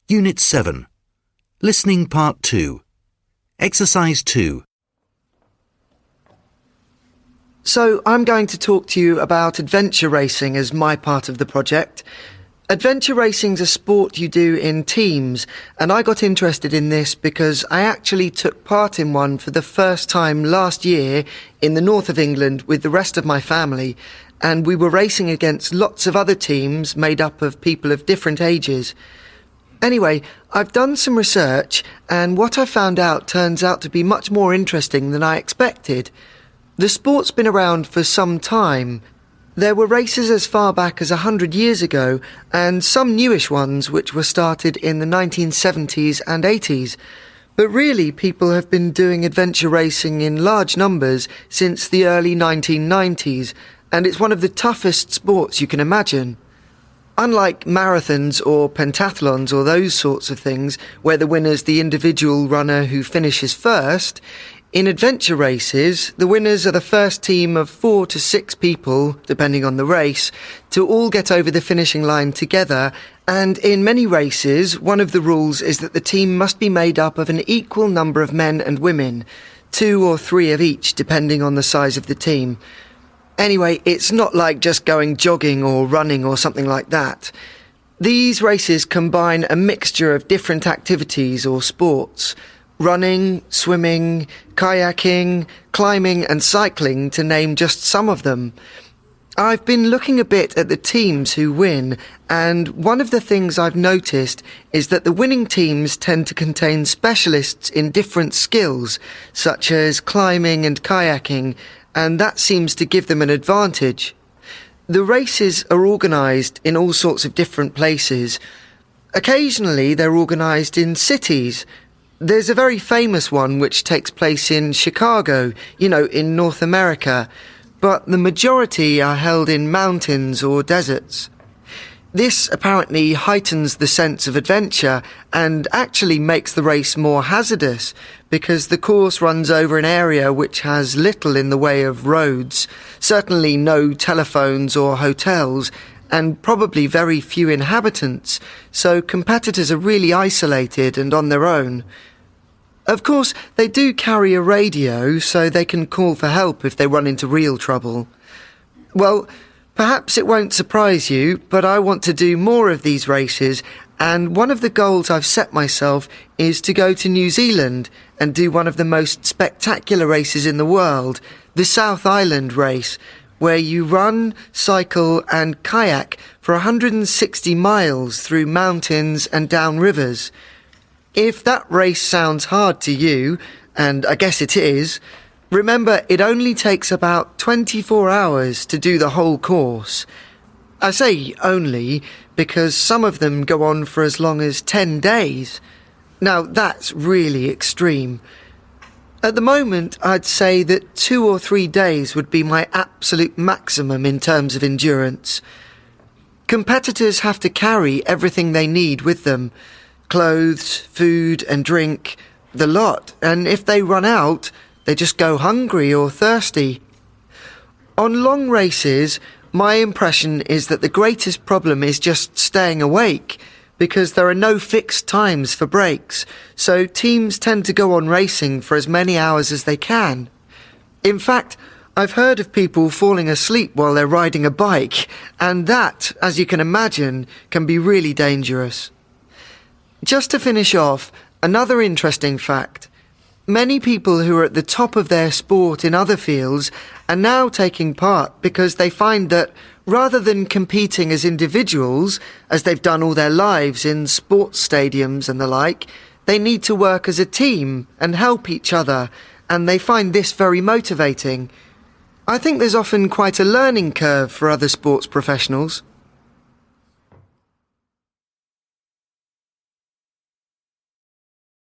Unit 7. Listening Part 2. Exercise 2. So I'm going to talk to you about adventure racing as my part of the project. Adventure racing's a sport you do in teams, and I got interested in this because I actually took part in one for the first time last year in the north of England with the rest of my family, and we were racing against lots of other teams made up of people of different ages. Anyway, I've done some research, and what I found out turns out to be much more interesting than I expected. The sport's been around for some time. There were races as far back as 100 years ago, and some newish ones which were started in the 1970s and 80s. But really, people have been doing adventure racing in large numbers since the early 1990s, and it's one of the toughest sports you can imagine. Unlike marathons or pentathlons or those sorts of things, where the winner's the individual runner who finishes first, in adventure races, the winners are the first team of 4 to 6 people, depending on the race, to all get over the finishing line together, and in many races, one of the rules is that the team must be made up of an equal number of men and women, 2 or 3 of each, depending on the size of the team. Anyway, it's not like just going jogging or running or something like that. These races combine a mixture of different activities or sports: running, swimming, kayaking, climbing and cycling, to name just some of them. I've been looking a bit at the teams who win, and one of the things I've noticed is that the winning teams tend to contain specialists in different skills, such as climbing and kayaking, and that seems to give them an advantage. The races are organised in all sorts of different places. Occasionally they're organised in cities. There's a very famous one which takes place in Chicago, in North America, but the majority are held in mountains or deserts. This apparently heightens the sense of adventure and actually makes the race more hazardous because the course runs over an area which has little in the way of roads, certainly no telephones or hotels, and probably very few inhabitants, so competitors are really isolated and on their own. Of course, they do carry a radio so they can call for help if they run into real trouble. Well, perhaps it won't surprise you, but I want to do more of these races, and one of the goals I've set myself is to go to New Zealand and do one of the most spectacular races in the world, the South Island race, where you run, cycle and kayak for 160 miles through mountains and down rivers. If that race sounds hard to you, and I guess it is, remember it only takes about 24 hours to do the whole course. I say only because some of them go on for as long as 10 days. Now that's really extreme. At the moment, I'd say that 2 or 3 days would be my absolute maximum in terms of endurance. Competitors have to carry everything they need with them: clothes, food and drink, the lot, and if they run out, they just go hungry or thirsty. On long races, my impression is that the greatest problem is just staying awake, because there are no fixed times for breaks, so teams tend to go on racing for as many hours as they can. In fact, I've heard of people falling asleep while they're riding a bike, and that, as you can imagine, can be really dangerous. Just to finish off, another interesting fact: many people who are at the top of their sport in other fields are now taking part because they find that rather than competing as individuals, as they've done all their lives in sports stadiums and the like, they need to work as a team and help each other, and they find this very motivating. I think there's often quite a learning curve for other sports professionals.